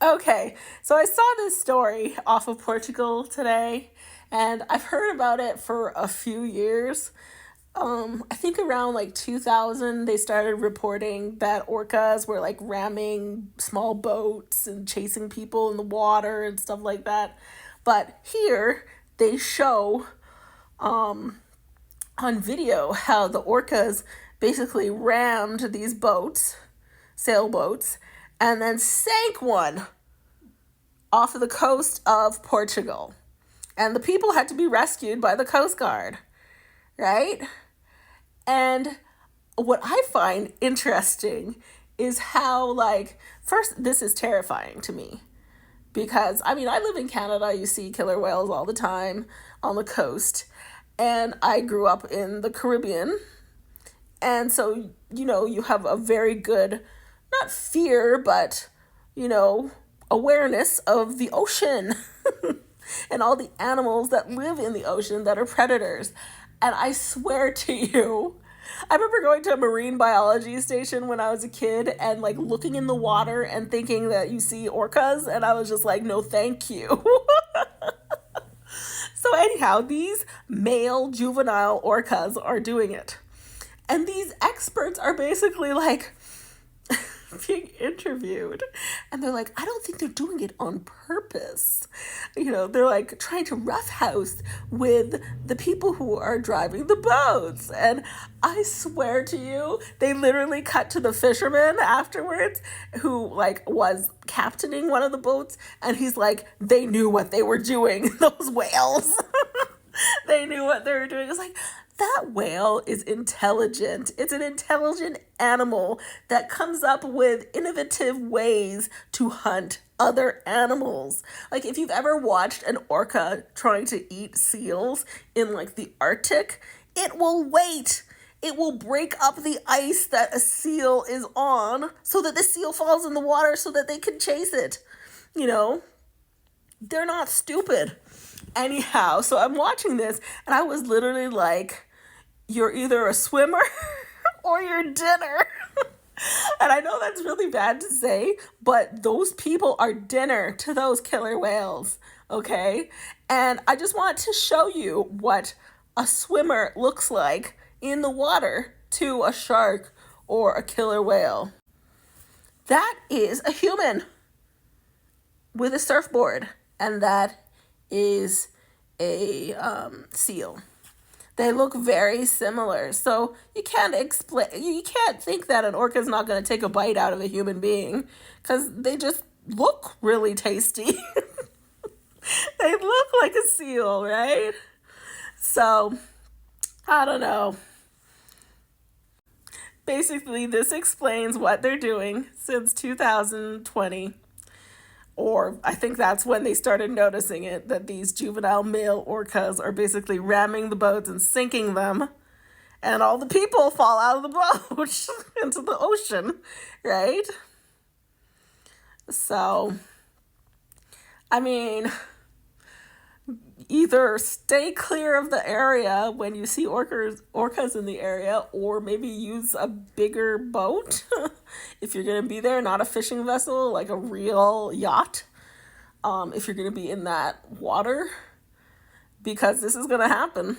Okay, so I saw this story off of Portugal today, and I've heard about it for a few years. I think around like 2000, they started reporting that orcas were like ramming small boats and chasing people in the water and stuff like that. But here they show on video how the orcas basically rammed these boats, sailboats, and then sank one off of the coast of Portugal. And the people had to be rescued by the Coast Guard, right? And what I find interesting is how, like, first, this is terrifying to me because, I mean, I live in Canada. You see killer whales all the time on the coast. And I grew up in the Caribbean. And so, you have a very good, not fear, but, awareness of the ocean and all the animals that live in the ocean that are predators. And I swear to you, I remember going to a marine biology station when I was a kid and like looking in the water and thinking that you see orcas, and I was just like, no, thank you. So anyhow, these male juvenile orcas are doing it. And these experts are basically like being interviewed, and they're like, I don't think they're doing it on purpose. They're like trying to roughhouse with the people who are driving the boats. And I swear to you, they literally cut to the fisherman afterwards who like was captaining one of the boats, and he's like, they knew what they were doing, those whales. They knew what they were doing. It's like, that whale is intelligent. It's an intelligent animal that comes up with innovative ways to hunt other animals. Like, if you've ever watched an orca trying to eat seals in like the Arctic, it will wait. It will break up the ice that a seal is on so that the seal falls in the water so that they can chase it. They're not stupid. Anyhow, so I'm watching this and I was literally like, you're either a swimmer or you're dinner. And I know that's really bad to say, but those people are dinner to those killer whales, okay? And I just want to show you what a swimmer looks like in the water to a shark or a killer whale. That is a human with a surfboard, and that is a seal. They look very similar. So you can't think that an orca is not going to take a bite out of a human being because they just look really tasty. They look like a seal, right? So, I don't know. Basically, this explains what they're doing since 2020. Or I think that's when they started noticing it, that these juvenile male orcas are basically ramming the boats and sinking them. And all the people fall out of the boat into the ocean, right? So, I mean, either stay clear of the area when you see orcas in the area, or maybe use a bigger boat if you're going to be there, not a fishing vessel, like a real yacht, if you're going to be in that water, because this is going to happen.